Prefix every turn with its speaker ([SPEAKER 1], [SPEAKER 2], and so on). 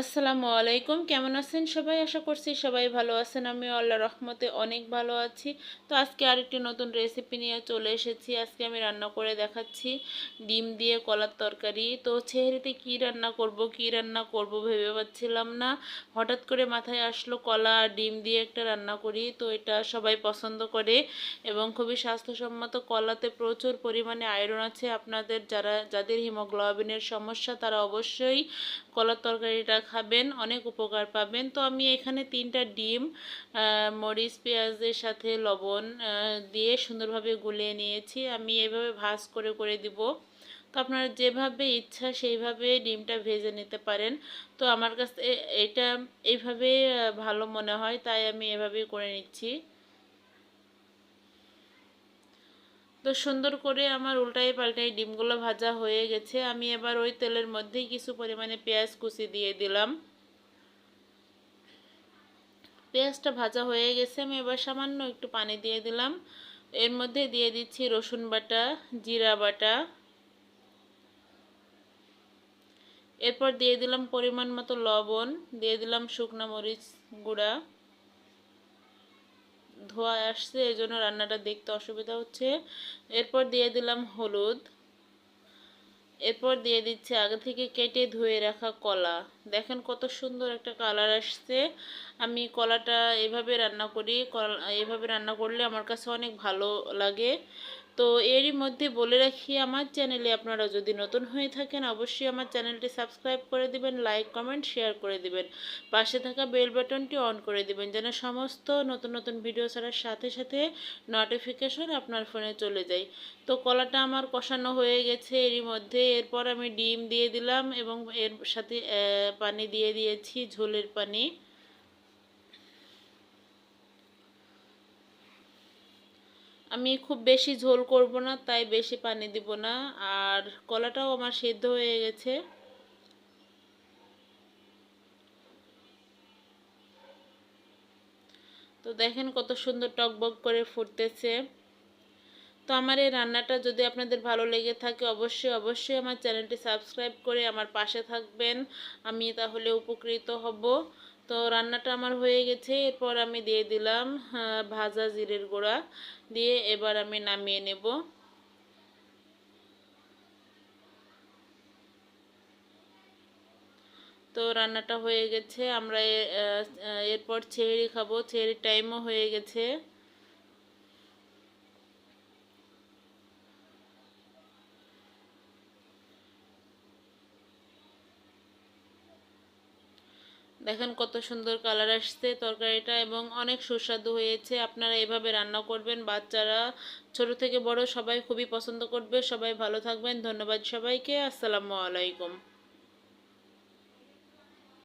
[SPEAKER 1] আসসালামু আলাইকুম, কেমন আছেন সবাই? আশা করছি সবাই ভালো আছেন। আমি আল্লাহর রহমতে অনেক ভালো আছি। তো আজকে আরেকটি নতুন রেসিপি নিয়ে চলে এসেছি। আজকে আমি রান্না করে দেখাচ্ছি ডিম দিয়ে কলার তরকারি। তো সেহরিতে কি রান্না করব ভেবে পাচ্ছিলাম না। হঠাৎ করে মাথায় আসলো কলা আর ডিম দিয়ে একটা রান্না করি। তো এটা সবাই পছন্দ করে এবং খুবই স্বাস্থ্যসম্মত। কলাতে প্রচুর পরিমাণে আয়রন আছে। আপনাদের যাদের হিমোগ্লোবিনের সমস্যা তারা অবশ্যই কলার তরকারিটা খাবেন, অনেক উপকার পাবেন। তো আমি এখানে 3টা ডিম মরিচ পেঁয়াজের সাথে লবণ দিয়ে সুন্দরভাবে গুলিয়ে নিয়েছি। আমি এভাবে ভাজ করে করে দিব। তো আপনার যেভাবে ইচ্ছা সেইভাবে ডিমটা ভেজে নিতে পারেন। তো আমার কাছে এটা এইভাবে ভালো মনে হয়, তাই আমি এভাবেই করে নিচ্ছি। তো সুন্দর করে আমার উল্টাই পাল্টাই ডিমগুলো ভাজা হয়ে গেছে। আমি এবার ওই তেলের মধ্যেই কিছু পরিমাণে পেঁয়াজ কুচি দিয়ে দিলাম। পেঁয়াজটা ভাজা হয়ে গেছে, আমি এবার সামান্য একটু পানি দিয়ে দিলাম। এর মধ্যে দিয়ে দিচ্ছি রসুন বাটা, জিরা বাটা, এরপর দিয়ে দিলাম পরিমাণ মতো লবণ, দিয়ে দিলাম শুকনো মরিচ গুঁড়া। ধোয়া আসছে এই জন্য রান্নাটা দেখতে অসুবিধা হচ্ছে। এরপর দিয়ে দিলাম হলুদ। এরপর দিয়ে দিচ্ছি আগে থেকে কেটে ধুয়ে রাখা কলা। দেখেন কত সুন্দর একটা কালার আসছে। আমি কলাটা এভাবে রান্না করি, এভাবে রান্না করলে আমার কাছে অনেক ভালো লাগে। তো এরই মধ্যে বলে রাখি, আমার চ্যানেলে আপনারা যদি নতুন হয়ে থাকেন অবশ্যই আমার চ্যানেলটি সাবস্ক্রাইব করে দিবেন, লাইক কমেন্ট শেয়ার করে দিবেন, পাশে থাকা বেল বাটনটি অন করে দিবেন যেন সমস্ত নতুন নতুন ভিডিও ছাড়ার সাথে সাথে নোটিফিকেশন আপনার ফোনে চলে যায়। তো কলাটা আমার কষানো হয়ে গেছে এরই মধ্যে। এরপর আমি ডিম দিয়ে দিলাম এবং এর সাথে পানি দিয়ে দিয়েছি, ঝোলের পানি। আমি খুব বেশি ঝোল করব না, তাই বেশি পানি দিব না। আর কলাটাও আমার সেদ্ধ হয়ে গেছে। তো দেখেন কত সুন্দর টকবক করে ফুটতেছে। তো আমার এই রান্নাটা যদি আপনাদের ভালো লেগে থাকে অবশ্যই অবশ্যই আমার চ্যানেলটি সাবস্ক্রাইব করে আমার পাশে থাকবেন, আমি তাহলে উপকৃত হব। তো রান্নাটা আমার হয়ে গেছে। এরপর আমি দিয়ে দিলাম ভাজা জিরের গুঁড়া দিয়ে এবার আমি নামিয়ে নেব। তো রান্নাটা হয়ে গেছে। আমরা এরপর ছেড়ি খাবো, ছেড়ির টাইমও হয়ে গেছে। দেখেন কত সুন্দর কালার আসছে তরকারিটা এবং অনেক সুস্বাদু হয়েছে। আপনারা এভাবে রান্না করবেন, বাচ্চারা ছোট থেকে বড় সবাই খুবই পছন্দ করবে। সবাই ভালো থাকবেন। ধন্যবাদ সবাইকে। আসসালামু আলাইকুম।